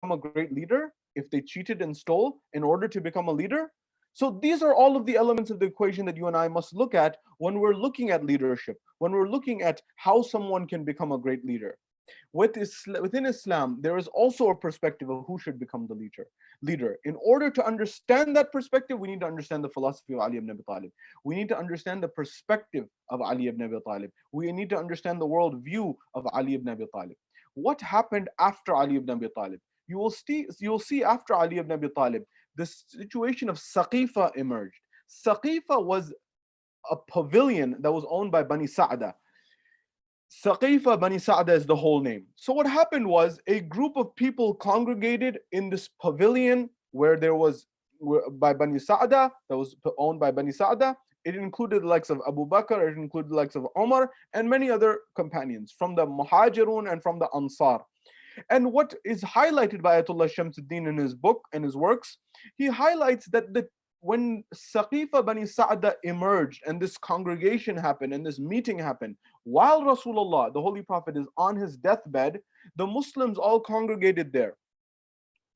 become a great leader if they cheated and stole in order to become a leader? So these are all of the elements of the equation that you and I must look at when we're looking at leadership, when we're looking at how someone can become a great leader. Within Islam, there is also a perspective of who should become the leader. In order to understand that perspective, we need to understand the philosophy of Ali ibn Abi Talib. We need to understand the perspective of Ali ibn Abi Talib. We need to understand the world view of Ali ibn Abi Talib. What happened after Ali ibn Abi Talib? You will see after Ali ibn Abi Talib, the situation of Saqifa emerged. Saqifa was a pavilion that was owned by Bani Sa'da. Saqifa Bani Sa'da is the whole name. So what happened was a group of people congregated in this pavilion where there was by Bani Sa'da, that was owned by Bani Sa'da. It included the likes of Abu Bakr, it included the likes of Umar, and many other companions from the Muhajirun and from the Ansar. And what is highlighted by Ayatollah Shamsuddin in his book and his works, he highlights that when Saqifa Bani Sa'da emerged and this congregation happened and this meeting happened, while Rasulullah, the Holy Prophet, is on his deathbed, the Muslims all congregated there.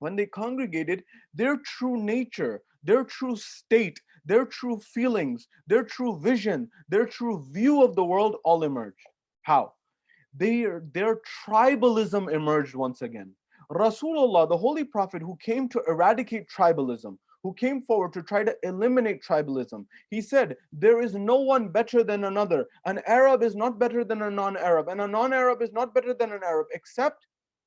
When they congregated, their true nature, their true state, their true feelings, their true vision, their true view of the world all emerged. How? Their tribalism emerged once again. Rasulullah, the Holy Prophet, who came to eradicate tribalism, who came forward to try to eliminate tribalism, he said, there is no one better than another. An Arab is not better than a non-Arab, and a non-Arab is not better than an Arab, except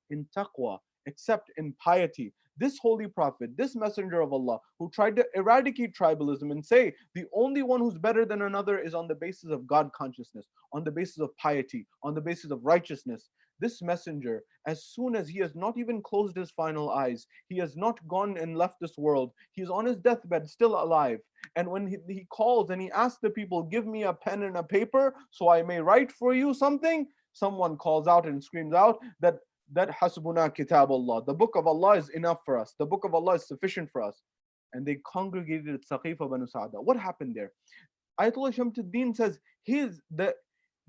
in taqwa, except in piety. This Holy Prophet, this Messenger of Allah, who tried to eradicate tribalism and say the only one who's better than another is on the basis of God consciousness, on the basis of piety, on the basis of righteousness. This messenger, as soon as he has not even closed his final eyes, he has not gone and left this world, he's on his deathbed, still alive. And when he calls and he asks the people, give me a pen and a paper so I may write for you something, someone calls out and screams out that hasbuna kitab Allah, the book of Allah is enough for us, the book of Allah is sufficient for us. And they congregated at Saqifa Banu Sa'da. What happened there? Ayatollah Shamsuddin says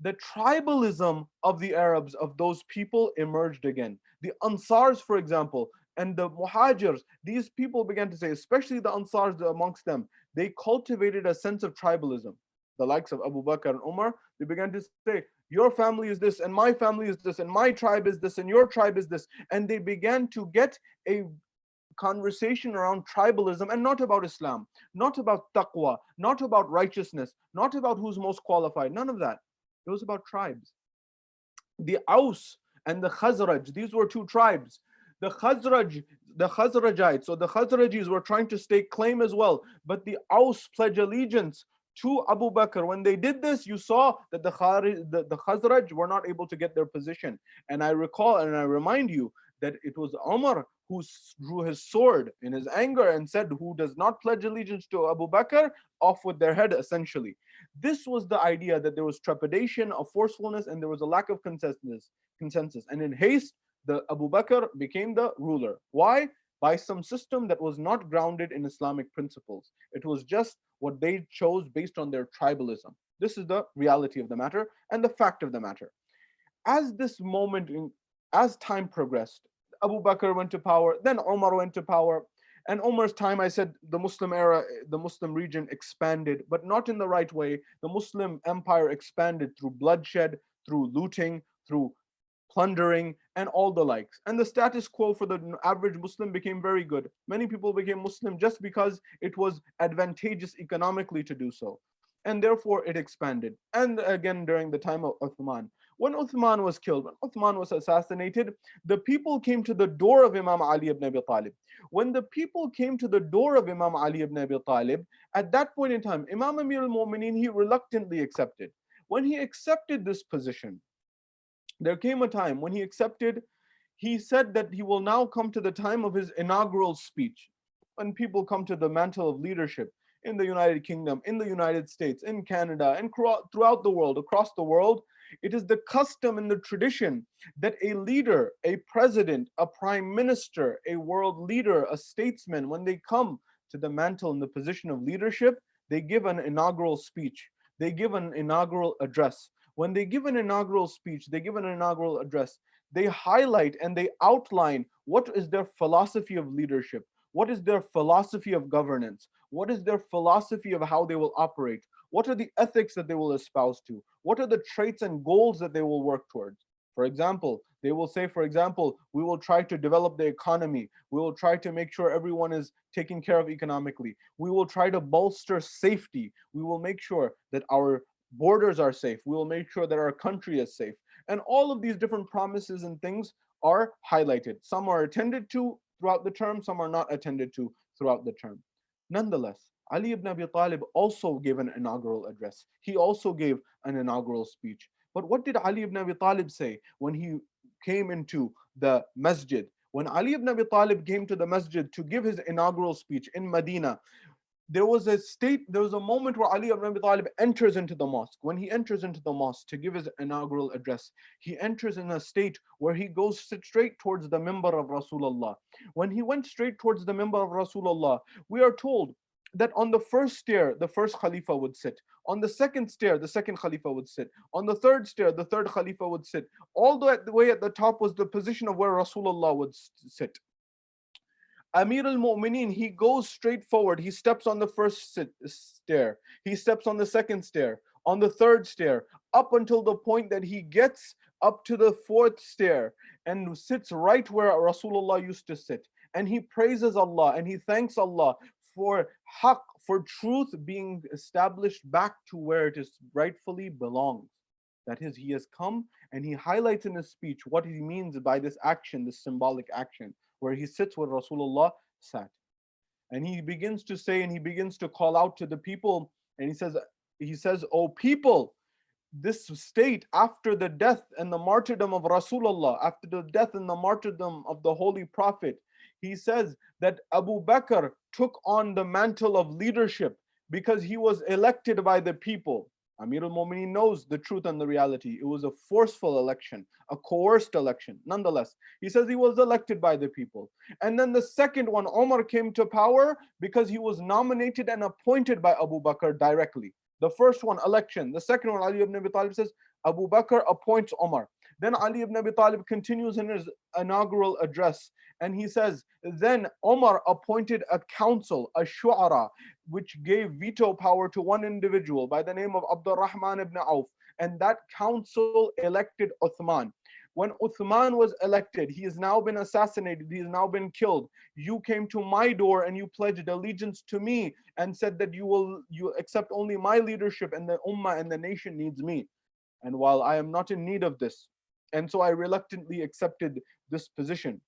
the tribalism of the Arabs, of those people, emerged again. The Ansars, for example, and the Muhajirs, these people began to say, especially the Ansars amongst them, they cultivated a sense of tribalism. The likes of Abu Bakr and Umar, they began to say, your family is this, and my family is this, and my tribe is this, and your tribe is this. And they began to get a conversation around tribalism and not about Islam, not about taqwa, not about righteousness, not about who's most qualified, none of that. It was about tribes. The Aus and the Khazraj, these were two tribes. The Khazrajites, so the Khazrajis were trying to stake claim as well, but the Aus pledge allegiance to Abu Bakr. When they did this, you saw that the Khazraj were not able to get their position. And I recall and I remind you that it was Umar who drew his sword in his anger and said, who does not pledge allegiance to Abu Bakr, off with their head, essentially. This was the idea, that there was trepidation, of forcefulness, and there was a lack of consensus. And in haste, the Abu Bakr became the ruler. Why? By some system that was not grounded in Islamic principles. It was just what they chose based on their tribalism. This is the reality of the matter and the fact of the matter. As time progressed, Abu Bakr went to power, then Umar went to power. And Umar's time, I said, the Muslim era, the Muslim region expanded, but not in the right way. The Muslim empire expanded through bloodshed, through looting, through plundering, and all the likes. And the status quo for the average Muslim became very good. Many people became Muslim just because it was advantageous economically to do so. And therefore it expanded. And again, during the time of Uthman. When Uthman was killed, when Uthman was assassinated, the people came to the door of Imam Ali ibn Abi Talib. When the people came to the door of Imam Ali ibn Abi Talib, at that point in time, Imam Amir al-Mu'mineen, he reluctantly accepted. When he accepted this position, there came a time when he accepted, he said that he will now come to the time of his inaugural speech. When people come to the mantle of leadership in the United Kingdom, in the United States, in Canada, and throughout the world, across the world, it is the custom and the tradition that a leader, a president, a prime minister, a world leader, a statesman, when they come to the mantle and the position of leadership, they give an inaugural speech. They give an inaugural address. When they give an inaugural speech, they give an inaugural address, they highlight and they outline what is their philosophy of leadership, what is their philosophy of governance, what is their philosophy of how they will operate, what are the ethics that they will espouse to, what are the traits and goals that they will work towards. For example, they will say, for example, we will try to develop the economy. We will try to make sure everyone is taken care of economically. We will try to bolster safety. We will make sure that our borders are safe. We will make sure that our country is safe. And all of these different promises and things are highlighted. Some are attended to throughout the term, some are not attended to throughout the term. Nonetheless, Ali ibn Abi Talib also gave an inaugural address. He also gave an inaugural speech. But what did Ali ibn Abi Talib say when he came into the masjid? When Ali ibn Abi Talib came to the masjid to give his inaugural speech in Medina, there was a moment where Ali ibn Abi Talib enters into the mosque. When he enters into the mosque to give his inaugural address, he enters in a state where he goes straight towards the minbar of Rasulullah. When he went straight towards the minbar of Rasulullah, we are told that on the first stair, the first Khalifa would sit. On the second stair, the second Khalifa would sit. On the third stair, the third Khalifa would sit. All the way at the top was the position of where Rasulullah would sit. Amir al-Mu'mineen, he goes straight forward. He steps on the first stair. He steps on the second stair, on the third stair, up until the point that he gets up to the fourth stair and sits right where Rasulullah used to sit. And he praises Allah and he thanks Allah for haqq, for truth being established back to where it is rightfully belongs. That is, he has come and he highlights in his speech what he means by this action, this symbolic action, where he sits where Rasulullah sat. And he begins to say and he begins to call out to the people and he says, "O people, this state after the death and the martyrdom of Rasulullah, after the death and the martyrdom of the Holy Prophet, he says that Abu Bakr took on the mantle of leadership because he was elected by the people." Amir al-Mu'mineen knows the truth and the reality. It was a forceful election, a coerced election. Nonetheless, he says he was elected by the people. And then the second one, Omar came to power because he was nominated and appointed by Abu Bakr directly. The first one, election. The second one, Ali ibn Abi Talib says, Abu Bakr appoints Omar. Then Ali ibn Abi Talib continues in his inaugural address and he says, then Omar appointed a council, a shu'ara, which gave veto power to one individual by the name of Abdurrahman ibn Auf. And that council elected Uthman. When Uthman was elected, he has now been assassinated, he has now been killed. You came to my door and you pledged allegiance to me and said that you accept only my leadership and the ummah and the nation needs me. And while I am not in need of this, and so I reluctantly accepted this position.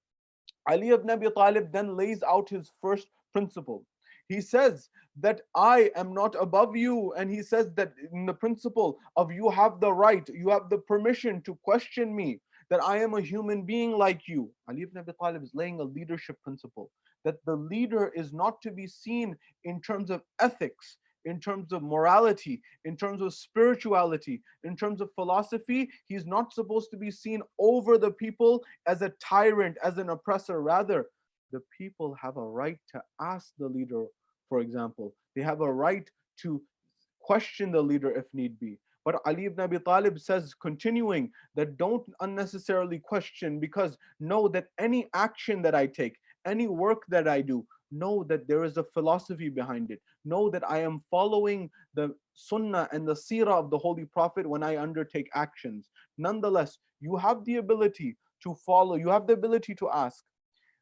Ali ibn Abi Talib then lays out his first principle. He says that I am not above you, and he says that in the principle of you have the right, you have the permission to question me, that I am a human being like you. Ali ibn Abi Talib is laying a leadership principle, that the leader is not to be seen in terms of ethics, in terms of morality, in terms of spirituality, in terms of philosophy. He's not supposed to be seen over the people as a tyrant, as an oppressor. Rather, the people have a right to ask the leader, for example. They have a right to question the leader if need be. But Ali ibn Abi Talib says, continuing, that don't unnecessarily question, because know that any action that I take, any work that I do, know that there is a philosophy behind it. Know that I am following the sunnah and the seerah of the Holy Prophet when I undertake actions. Nonetheless, you have the ability to follow, you have the ability to ask.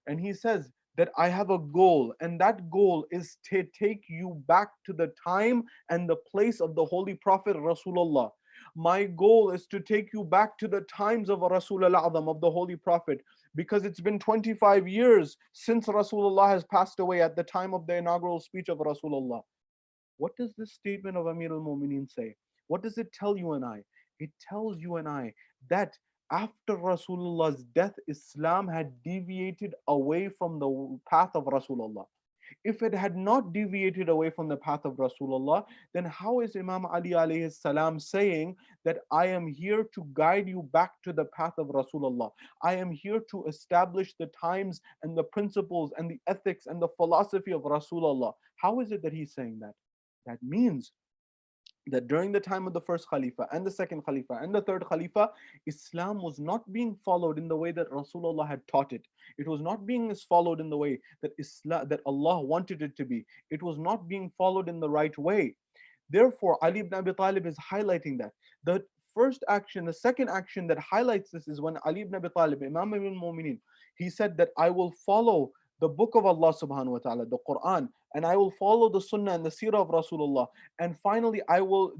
And he says that I have a goal, and that goal is to take you back to the time and the place of the Holy Prophet Rasulullah. My goal is to take you back to the times of Rasul al-Azam, of the Holy Prophet, because it's been 25 years since Rasulullah has passed away at the time of the inaugural speech of Rasulullah. What does this statement of Amir al-Mu'mineen say? What does it tell you and I? It tells you and I that after Rasulullah's death, Islam had deviated away from the path of Rasulullah. If it had not deviated away from the path of Rasulullah, then how is Imam Ali alayhi salam saying that I am here to guide you back to the path of Rasulullah? I am here to establish the times and the principles and the ethics and the philosophy of Rasulullah. How is it that he's saying that? That means that during the time of the first Khalifa and the second Khalifa and the third Khalifa, Islam was not being followed in the way that Rasulullah had taught it. It was not being followed in the way that that Allah wanted it to be. It was not being followed in the right way. Therefore, Ali ibn Abi Talib is highlighting that. The first action, the second action that highlights this is when Ali ibn Abi Talib, Imam al-Mu'mineen, he said that I will follow the book of Allah subhanahu wa ta'ala, the Quran, and I will follow the Sunnah and the Seerah of Rasulullah. And finally,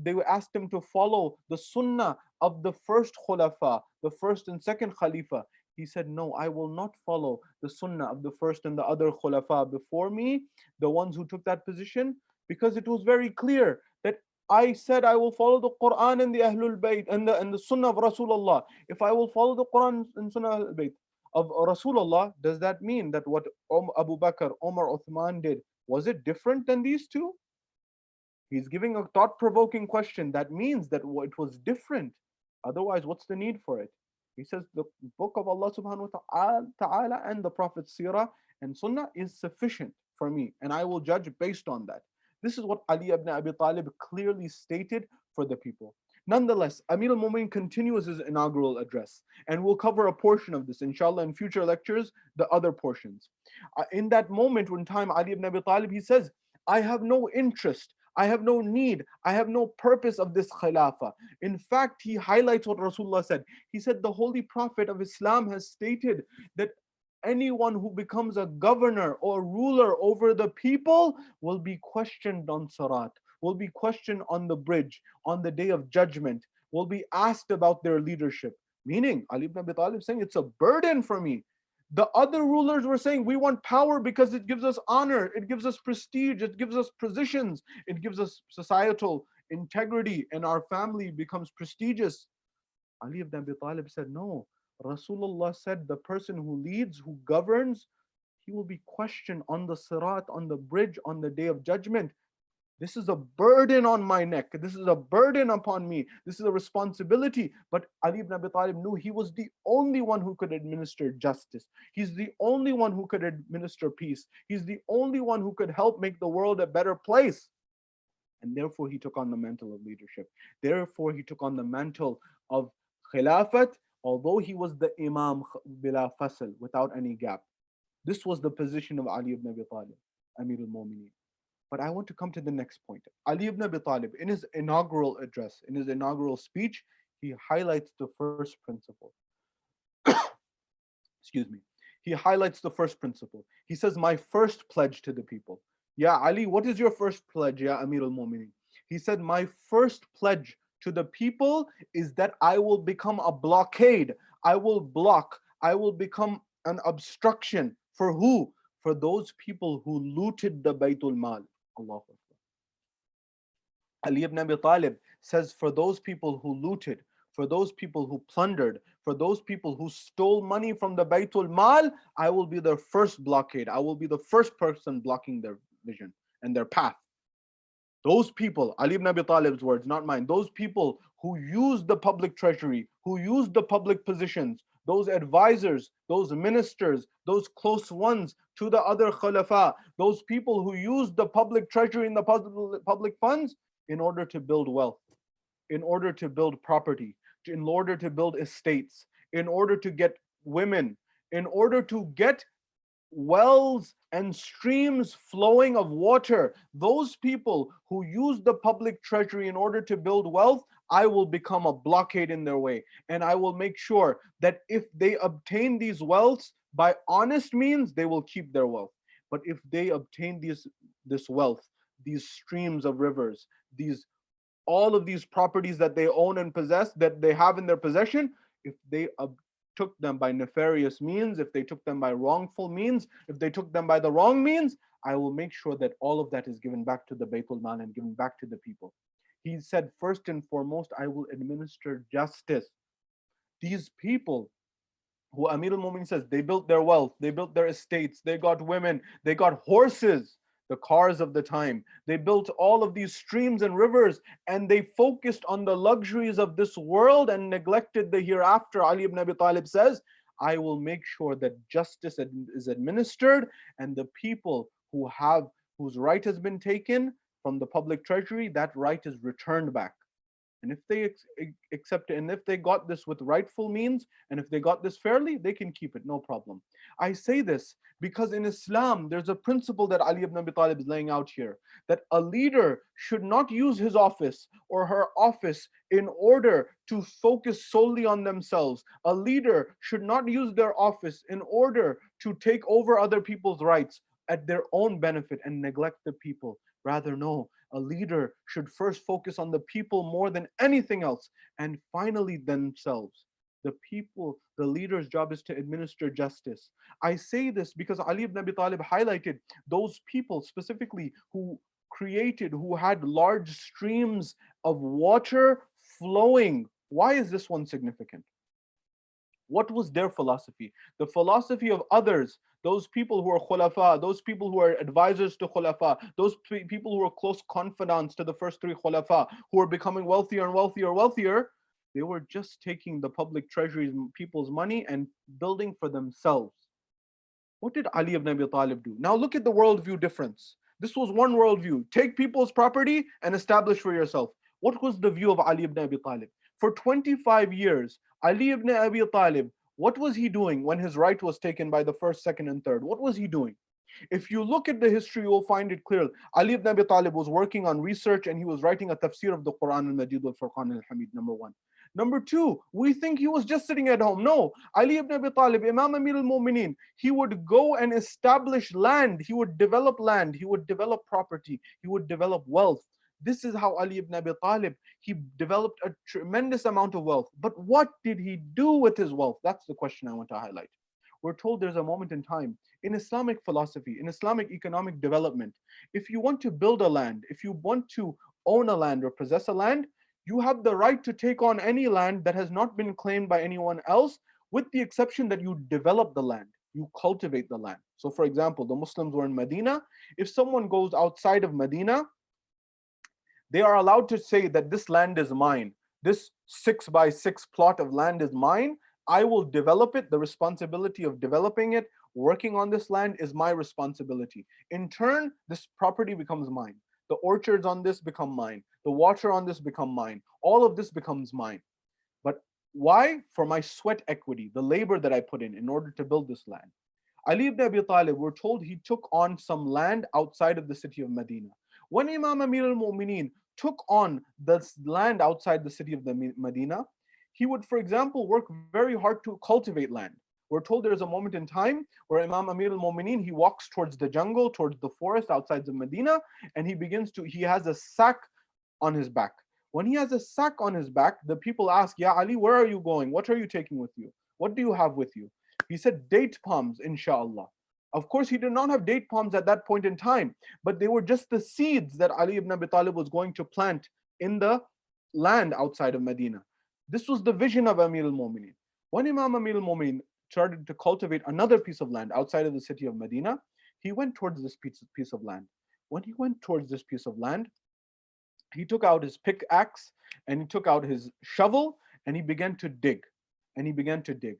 they asked him to follow the Sunnah of the first Khulafa, the first and second Khalifa. He said, no, I will not follow the Sunnah of the first and the other Khulafa before me, the ones who took that position, because it was very clear that I said I will follow the Quran and the Ahlul Bayt and the Sunnah of Rasulullah. If I will follow the Quran and Sunnah Ahlul Bayt of Rasulullah, does that mean that what Abu Bakr, Umar, Uthman did, was it different than these two? He's giving a thought-provoking question. That means that it was different. Otherwise, what's the need for it? He says the book of Allah subhanahu wa ta'ala and the Prophet's seerah and sunnah is sufficient for me, and I will judge based on that. This is what Ali ibn Abi Talib clearly stated for the people. Nonetheless, Amir al-Mu'minin continues his inaugural address, and we'll cover a portion of this, inshallah, in future lectures, the other portions. In that moment, when time, Ali ibn Abi Talib, he says, I have no interest, I have no need, I have no purpose of this khilafah. In fact, he highlights what Rasulullah said. He said, the Holy Prophet of Islam has stated that anyone who becomes a governor or ruler over the people will be questioned on Sirat, will be questioned on the bridge, on the day of judgment, will be asked about their leadership. Meaning, Ali ibn Abi Talib saying, it's a burden for me. The other rulers were saying, we want power because it gives us honor, it gives us prestige, it gives us positions, it gives us societal integrity, and our family becomes prestigious. Ali ibn Abi Talib said, no. Rasulullah said, the person who leads, who governs, he will be questioned on the Sirat, on the bridge, on the day of judgment. This is a burden on my neck. This is a burden upon me. This is a responsibility. But Ali ibn Abi Talib knew he was the only one who could administer justice. He's the only one who could administer peace. He's the only one who could help make the world a better place. And therefore, he took on the mantle of leadership. Therefore, he took on the mantle of khilafat, although he was the Imam bila fasl, without any gap. This was the position of Ali ibn Abi Talib, Amir al-Mu'mineen. But I want to come to the next point. Ali ibn Abi Talib, in his inaugural address, in his inaugural speech, he highlights the first principle. Excuse me. He highlights the first principle. He says, my first pledge to the people. Ya Ali, what is your first pledge, Ya Amir al-Mu'mineen? He said, my first pledge to the people is that I will become a blockade. I will block. I will become an obstruction. For who? For those people who looted the Baytul Mal. Allahu Akbar. Ali ibn Abi Talib says, for those people who looted, for those people who plundered, for those people who stole money from the Baytul Mal, I will be their first blockade. I will be the first person blocking their vision and their path. Those people, Ali ibn Abi Talib's words, not mine, those people who use the public treasury, who use the public positions, those advisors, those ministers, those close ones to the other khulafa, those people who use the public treasury and the public funds in order to build wealth, in order to build property, in order to build estates, in order to get women, in order to get wells and streams flowing of water. Those people who use the public treasury in order to build wealth, I will become a blockade in their way. And I will make sure that if they obtain these wealths by honest means, they will keep their wealth. But if they obtain this wealth, these streams of rivers, all of these properties that they own and possess, that they have in their possession, if they took them by nefarious means, if they took them by wrongful means, if they took them by the wrong means, I will make sure that all of that is given back to the Baytul Mal and given back to the people. He said, first and foremost, I will administer justice. These people who Amir al-Mu'minin says, they built their wealth, they built their estates, they got women, they got horses, the cars of the time. They built all of these streams and rivers, and they focused on the luxuries of this world and neglected the hereafter. Ali ibn Abi Talib says, I will make sure that justice is administered, and the people whose right has been taken, from the public treasury, that right is returned back. And if they accept it, and if they got this with rightful means, and if they got this fairly, they can keep it, no problem. I say this because in Islam, there's a principle that Ali ibn Abi Talib is laying out here, that a leader should not use his office or her office in order to focus solely on themselves. A leader should not use their office in order to take over other people's rights at their own benefit and neglect the people. Rather, no, a leader should first focus on the people more than anything else, and finally themselves. The people, the leader's job is to administer justice. I say this because Ali ibn Abi Talib highlighted those people specifically who had large streams of water flowing. Why is this one significant? What was their philosophy? The philosophy of others, those people who are khulafa, those people who are advisors to khulafa, those people who are close confidants to the first three khulafa, who are becoming wealthier and wealthier and wealthier, they were just taking the public treasuries, people's money, and building for themselves. What did Ali ibn Abi Talib do? Now look at the worldview difference. This was one worldview. Take people's property and establish for yourself. What was the view of Ali ibn Abi Talib? For 25 years, Ali ibn Abi Talib, what was he doing when his right was taken by the first, second, and third? What was he doing? If you look at the history, you will find it clear. Ali ibn Abi Talib was working on research and he was writing a tafsir of the Quran al-Majid wal-Furqan al-Hamid, number one. Number two, we think he was just sitting at home. No, Ali ibn Abi Talib, Imam Amir al-Mu'mineen, he would go and establish land. He would develop land. He would develop property. He would develop wealth. This is how Ali ibn Abi Talib, he developed a tremendous amount of wealth. But what did he do with his wealth? That's the question I want to highlight. We're told there's a moment in time in Islamic philosophy, in Islamic economic development, if you want to build a land, if you want to own a land or possess a land, you have the right to take on any land that has not been claimed by anyone else, with the exception that you develop the land, you cultivate the land. So for example, the Muslims were in Medina. If someone goes outside of Medina, they are allowed to say that this land is mine. This 6x6 plot of land is mine. I will develop it. The responsibility of developing it, working on this land is my responsibility. In turn, this property becomes mine. The orchards on this become mine. The water on this become mine. All of this becomes mine. But why? For my sweat equity, the labor that I put in order to build this land. Ali ibn Abi Talib, we're told he took on some land outside of the city of Medina. When Imam Amir al-Mu'mineen took on this land outside the city of Medina, he would, for example, work very hard to cultivate land. We're told there's a moment in time where Imam Amir al-Mu'mineen, he walks towards the jungle, towards the forest outside of Medina, and he has a sack on his back. When he has a sack on his back, the people ask, Ya Ali, where are you going? What are you taking with you? What do you have with you? He said, date palms, inshallah. Of course, he did not have date palms at that point in time, but they were just the seeds that Ali ibn Abi Talib was going to plant in the land outside of Medina. This was the vision of Amir al-Mu'mineen. When Imam Amir al-Mu'mineen started to cultivate another piece of land outside of the city of Medina, he went towards this piece of land. When he went towards this piece of land, he took out his pickaxe and he took out his shovel and he began to dig. And he began to dig.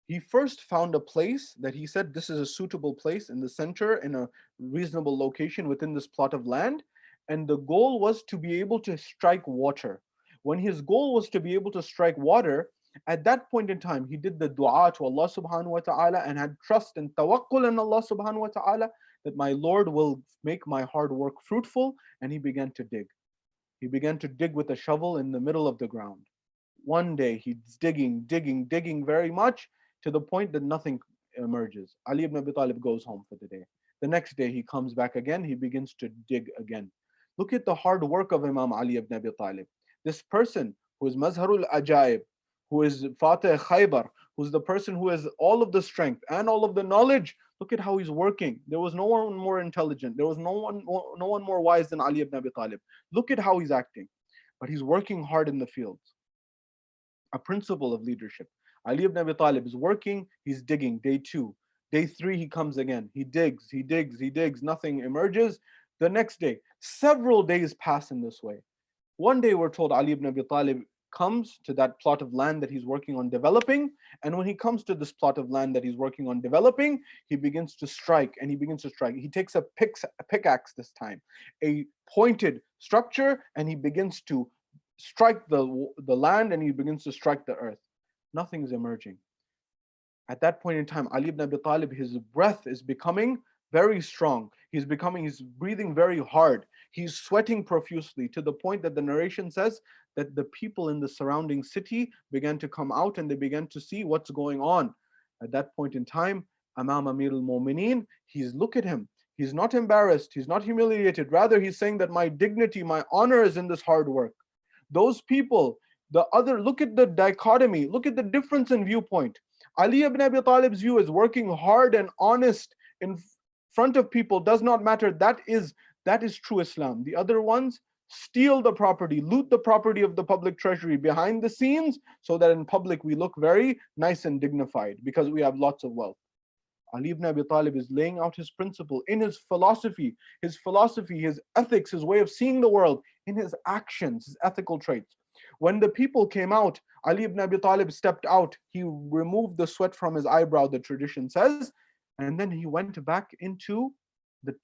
He first found a place that he said, this is a suitable place in the center, in a reasonable location within this plot of land. And the goal was to be able to strike water. When his goal was to be able to strike water, at that point in time, he did the dua to Allah subhanahu wa ta'ala and had trust and tawakkul in Allah subhanahu wa ta'ala that my Lord will make my hard work fruitful. And he began to dig. He began to dig with a shovel in the middle of the ground. One day he's digging very much, to the point that nothing emerges. Ali ibn Abi Talib goes home for the day. The next day he comes back again, he begins to dig again. Look at the hard work of Imam Ali ibn Abi Talib. This person who is Mazharul Ajaib, who is Fatih Khaybar, who's the person who has all of the strength and all of the knowledge. Look at how he's working. There was no one more intelligent. There was no one more wise than Ali ibn Abi Talib. Look at how he's acting. But he's working hard in the fields. A principle of leadership. Ali ibn Abi Talib is working, he's digging. Day 2. Day 3, he comes again. He digs, nothing emerges. The next day, several days pass in this way. One day we're told Ali ibn Abi Talib comes to that plot of land that he's working on developing. And when he comes to this plot of land that he's working on developing, he begins to strike, and he begins to strike. He takes a pickaxe this time, a pointed structure, and he begins to strike the land, and he begins to strike the earth. Nothing is emerging. At that point in time, Ali ibn Abi Talib, his breath is becoming very strong. He's breathing very hard. He's sweating profusely, to the point that the narration says that the people in the surrounding city began to come out and they began to see what's going on. At that point in time, Imam Amir al-Mu'mineen, look at him. He's not embarrassed. He's not humiliated. Rather, he's saying that my dignity, my honor is in this hard work. Those people, look at the dichotomy. Look at the difference in viewpoint. Ali ibn Abi Talib's view is working hard and honest in front of people does not matter. That is true Islam. The other ones steal the property, loot the property of the public treasury behind the scenes, so that in public we look very nice and dignified because we have lots of wealth. Ali ibn Abi Talib is laying out his principle in his philosophy, his ethics, his way of seeing the world, in his actions, his ethical traits. When the people came out, Ali ibn Abi Talib stepped out. He removed the sweat from his eyebrow, the tradition says, and then he went back into the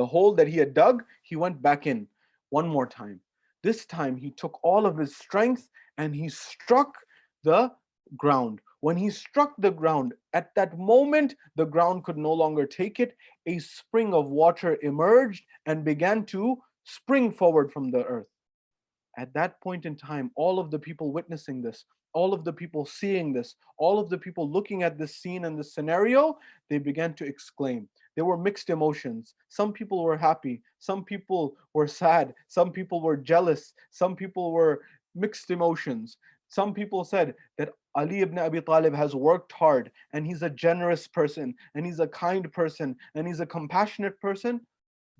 hole that he had dug. He went back in one more time. This time he took all of his strength and he struck the ground. When he struck the ground, at that moment, the ground could no longer take it. A spring of water emerged and began to spring forward from the earth. At that point in time, all of the people witnessing this, all of the people seeing this, all of the people looking at this scene and this scenario, they began to exclaim. There were mixed emotions. Some people were happy, some people were sad, some people were jealous, some people were mixed emotions. Some people said that Ali ibn Abi Talib has worked hard and he's a generous person and he's a kind person and he's a compassionate person.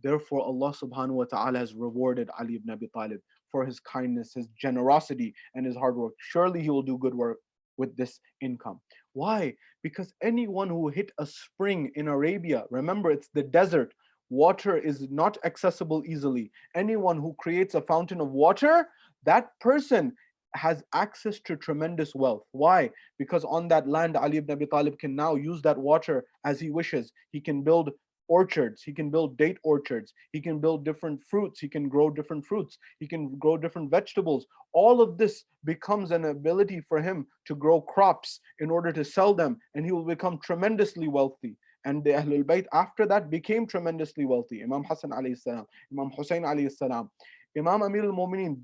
Therefore, Allah subhanahu wa ta'ala has rewarded Ali ibn Abi Talib for his kindness, his generosity, and his hard work. Surely he will do good work with this income. Why? Because anyone who hit a spring in Arabia, remember it's the desert, water is not accessible easily. Anyone who creates a fountain of water, that person has access to tremendous wealth. Why? Because on that land, Ali ibn Abi Talib can now use that water as he wishes. He can build orchards, he can build date orchards, he can build different fruits, he can grow different fruits, he can grow different vegetables. All of this becomes an ability for him to grow crops in order to sell them, and he will become tremendously wealthy. And the Ahlul Bayt after that became tremendously wealthy. Imam Hassan alayhi salam, Imam Hussein alayhi salam. Imam Amir al-Mu'mineen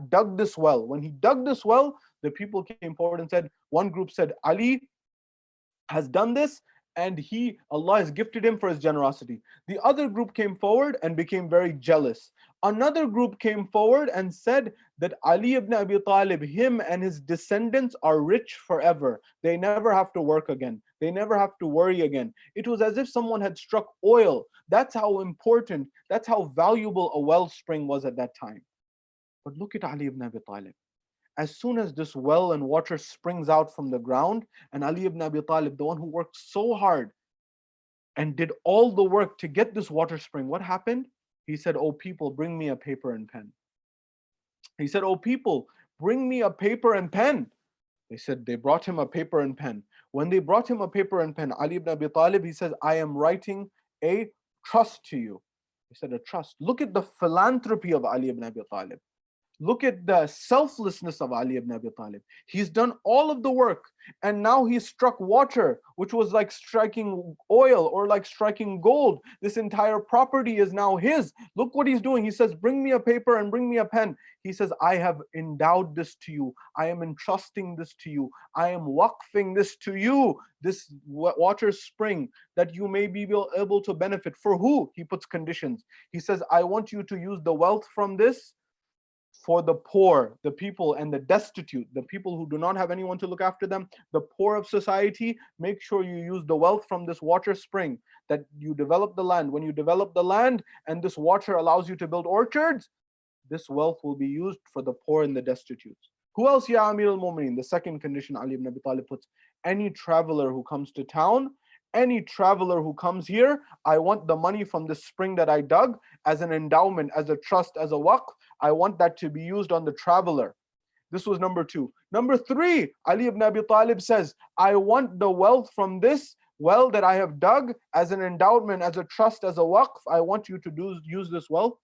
dug this well. When he dug this well, the people came forward and said, one group said, Ali has done this, and Allah has gifted him for his generosity. The other group came forward and became very jealous. Another group came forward and said that Ali ibn Abi Talib, him and his descendants are rich forever. They never have to work again. They never have to worry again. It was as if someone had struck oil. That's how important, that's how valuable a wellspring was at that time. But look at Ali ibn Abi Talib. As soon as this well and water springs out from the ground, and Ali ibn Abi Talib, the one who worked so hard and did all the work to get this water spring, what happened? He said, "Oh people, bring me a paper and pen." He said, "Oh people, bring me a paper and pen." They brought him a paper and pen. When they brought him a paper and pen, Ali ibn Abi Talib, he says, "I am writing a trust to you." He said, "A trust." Look at the philanthropy of Ali ibn Abi Talib. Look at the selflessness of Ali ibn Abi Talib. He's done all of the work, and now he struck water, which was like striking oil or like striking gold. This entire property is now his. Look what he's doing. He says, "Bring me a paper and bring me a pen." He says, "I have endowed this to you. I am entrusting this to you. I am waqfing this to you, this water spring, that you may be able to benefit." For who? He puts conditions. He says, "I want you to use the wealth from this for the poor, the people and the destitute, the people who do not have anyone to look after them, the poor of society. Make sure you use the wealth from this water spring, that you develop the land. When you develop the land and this water allows you to build orchards, this wealth will be used for the poor and the destitute." Who else, Ya Amir al-Mu'mineen? The second condition Ali ibn Abi Talib puts, any traveler who comes to town, any traveler who comes here, I want the money from the spring that I dug as an endowment, as a trust, as a waqf. I want that to be used on the traveler. This was number two. Number three, Ali ibn Abi Talib says, I want the wealth from this well that I have dug as an endowment, as a trust, as a waqf. I want you to use this wealth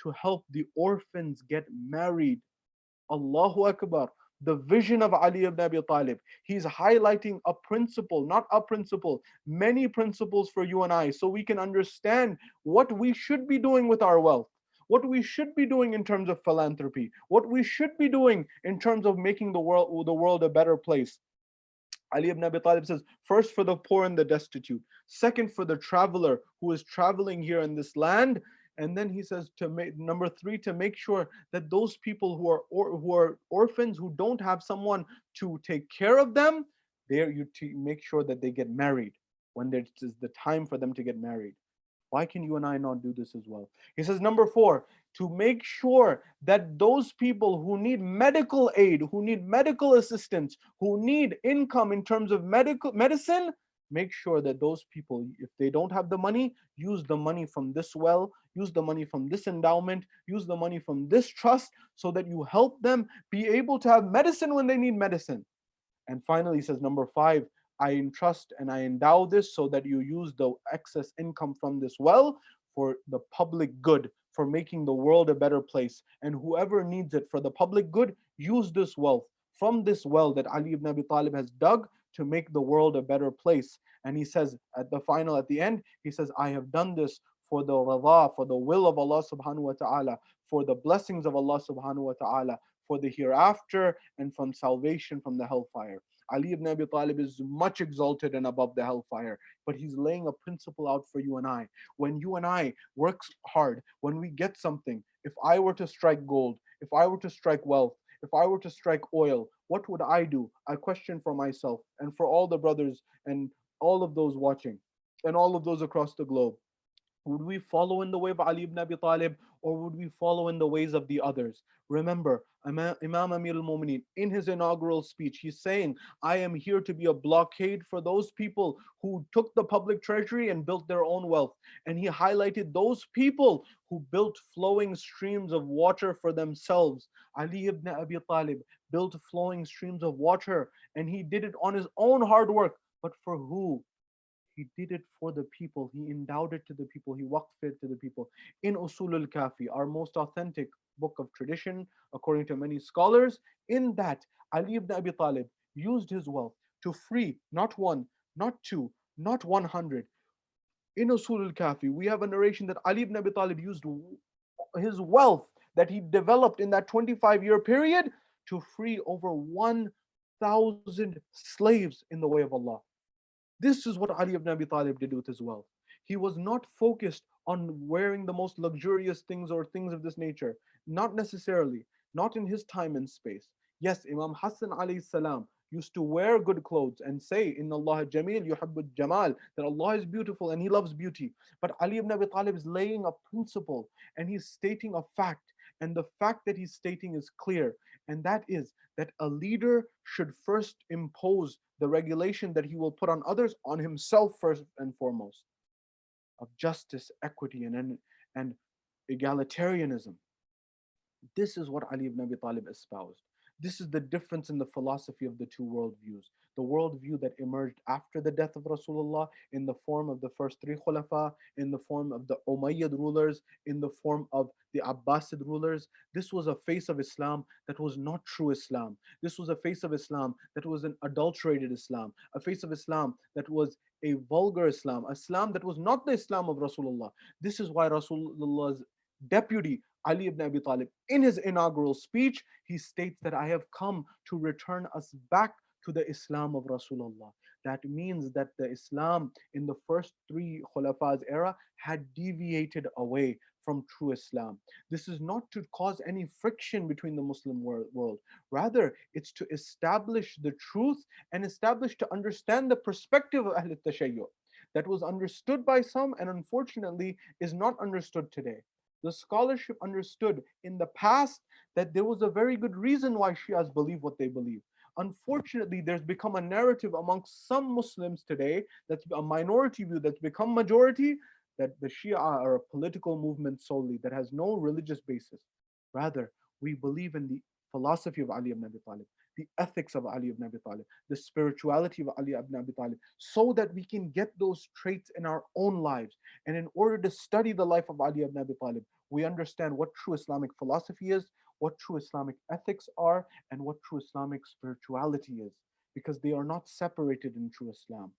to help the orphans get married. Allahu Akbar. The vision of Ali ibn Abi Talib. He's highlighting a principle, not a principle, many principles for you and I, so we can understand what we should be doing with our wealth, what we should be doing in terms of philanthropy, what we should be doing in terms of making the world a better place. Ali ibn Abi Talib says, first for the poor and the destitute, second for the traveler who is traveling here in this land, and then he says to make number three, to make sure that those people who are orphans, who don't have someone to take care of them, there you to make sure that they get married when it is the time for them to get married. Why can you and I not do this as well? He says, number four, to make sure that those people who need medical aid, who need medical assistance, who need income in terms of medicine, make sure that those people, if they don't have the money, use the money from this well, use the money from this endowment, use the money from this trust, so that you help them be able to have medicine when they need medicine. And finally, he says, number five, I entrust and I endow this so that you use the excess income from this well for the public good, for making the world a better place. And whoever needs it for the public good, use this wealth from this well that Ali ibn Abi Talib has dug to make the world a better place. And he says at the end, he says, I have done this for the rida, for the will of Allah subhanahu wa ta'ala, for the blessings of Allah subhanahu wa ta'ala, for the hereafter, and from salvation from the hellfire. Ali ibn Abi Talib is much exalted and above the hellfire, but he's laying a principle out for you and I. When you and I work hard, when we get something, if I were to strike gold, if I were to strike wealth, if I were to strike oil, what would I do? I question for myself and for all the brothers and all of those watching and all of those across the globe. Would we follow in the way of Ali ibn Abi Talib, or would we follow in the ways of the others? Remember, Imam Amir al-Mu'mineen, in his inaugural speech, he's saying, I am here to be a blockade for those people who took the public treasury and built their own wealth. And he highlighted those people who built flowing streams of water for themselves. Ali ibn Abi Talib built flowing streams of water, and he did it on his own hard work. But for who? He did it for the people. He endowed it to the people. He waqfed it to the people. In Usul al-Kafi, our most authentic book of tradition, according to many scholars, in that Ali ibn Abi Talib used his wealth to free not one, not two, not 100. In Usul al-Kafi, we have a narration that Ali ibn Abi Talib used his wealth that he developed in that 25-year period to free over 1,000 slaves in the way of Allah. This is what Ali ibn Abi Talib did with his wealth. He was not focused on wearing the most luxurious things or things of this nature. Not necessarily. Not in his time and space. Yes, Imam Hassan alayhi salam used to wear good clothes and say, Inna Allah Jameel yuhibbul Jamal, that Allah is beautiful and He loves beauty. But Ali ibn Abi Talib is laying a principle and he's stating a fact. And the fact that he's stating is clear. And that is that a leader should first impose the regulation that he will put on others on himself first and foremost, of justice, equity, and egalitarianism. This is what Ali ibn Abi Talib espoused. This is the difference in the philosophy of the two worldviews. The worldview that emerged after the death of Rasulullah in the form of the first three Khulafa, in the form of the Umayyad rulers, in the form of the Abbasid rulers. This was a face of Islam that was not true Islam. This was a face of Islam that was an adulterated Islam, a face of Islam that was a vulgar Islam, Islam that was not the Islam of Rasulullah. This is why Rasulullah's deputy Ali ibn Abi Talib, in his inaugural speech, he states that I have come to return us back to the Islam of Rasulullah. That means that the Islam in the first three Khulafa's era had deviated away from true Islam. This is not to cause any friction between the Muslim world. Rather, it's to establish the truth and establish to understand the perspective of Ahl al-Tashayyu that was understood by some and unfortunately is not understood today. The scholarship understood in the past that there was a very good reason why Shias believe what they believe. Unfortunately, there's become a narrative amongst some Muslims today, that's a minority view that's become majority, that the Shia are a political movement solely that has no religious basis. Rather, we believe in the philosophy of Ali ibn Abi Talib, the ethics of Ali ibn Abi Talib, the spirituality of Ali ibn Abi Talib, so that we can get those traits in our own lives. And in order to study the life of Ali ibn Abi Talib, we understand what true Islamic philosophy is, what true Islamic ethics are, and what true Islamic spirituality is, because they are not separated in true Islam.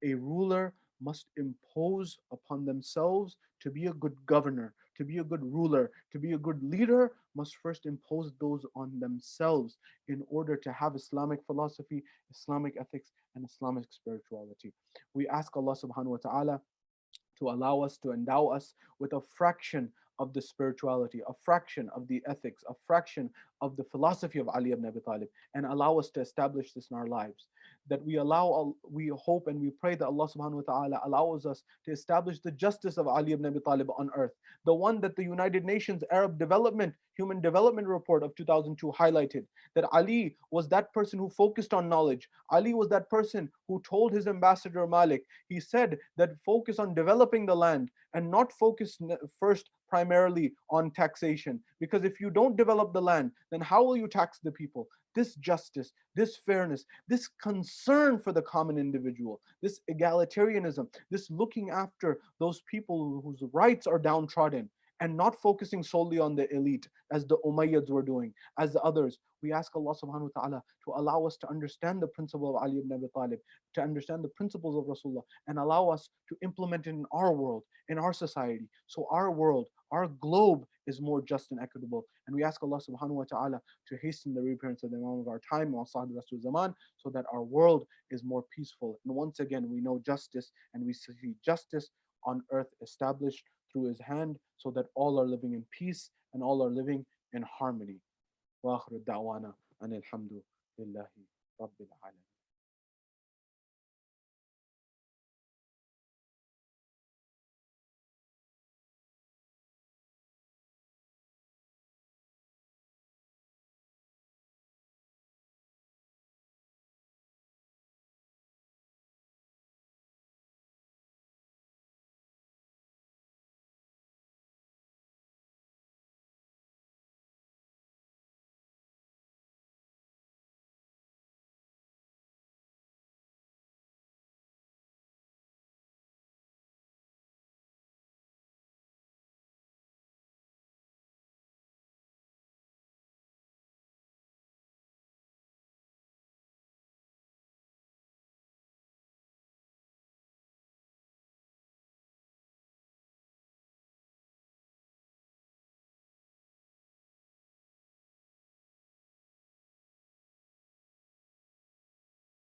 A ruler must impose upon themselves to be a good governor, to be a good ruler, to be a good leader, must first impose those on themselves in order to have Islamic philosophy, Islamic ethics, and Islamic spirituality. We ask Allah subhanahu wa ta'ala to allow us, to endow us with a fraction of the spirituality, a fraction of the ethics, a fraction of the philosophy of Ali ibn Abi Talib, and allow us to establish this in our lives. That we hope and we pray that Allah subhanahu wa ta'ala allows us to establish the justice of Ali ibn Abi Talib on earth, the one that the United Nations Arab Development Human Development Report of 2002 highlighted, that Ali was that person who focused on knowledge. Ali was that person who told his ambassador Malik, he said that focus on developing the land and not focus first primarily on taxation. Because if you don't develop the land, then how will you tax the people? This justice, this fairness, this concern for the common individual, this egalitarianism, this looking after those people whose rights are downtrodden, and not focusing solely on the elite as the Umayyads were doing, as the others. We ask Allah subhanahu wa ta'ala to allow us to understand the principle of Ali ibn Abi Talib, to understand the principles of Rasulullah, and allow us to implement it in our world, in our society. So our world, our globe is more just and equitable. And we ask Allah subhanahu wa ta'ala to hasten the reappearance of the Imam of our time, Rasul Zaman, so that our world is more peaceful. And once again, we know justice and we see justice on earth established through his hand, so that all are living in peace and all are living in harmony. وآخر دعوانا أن الحمد لله رب العالمين.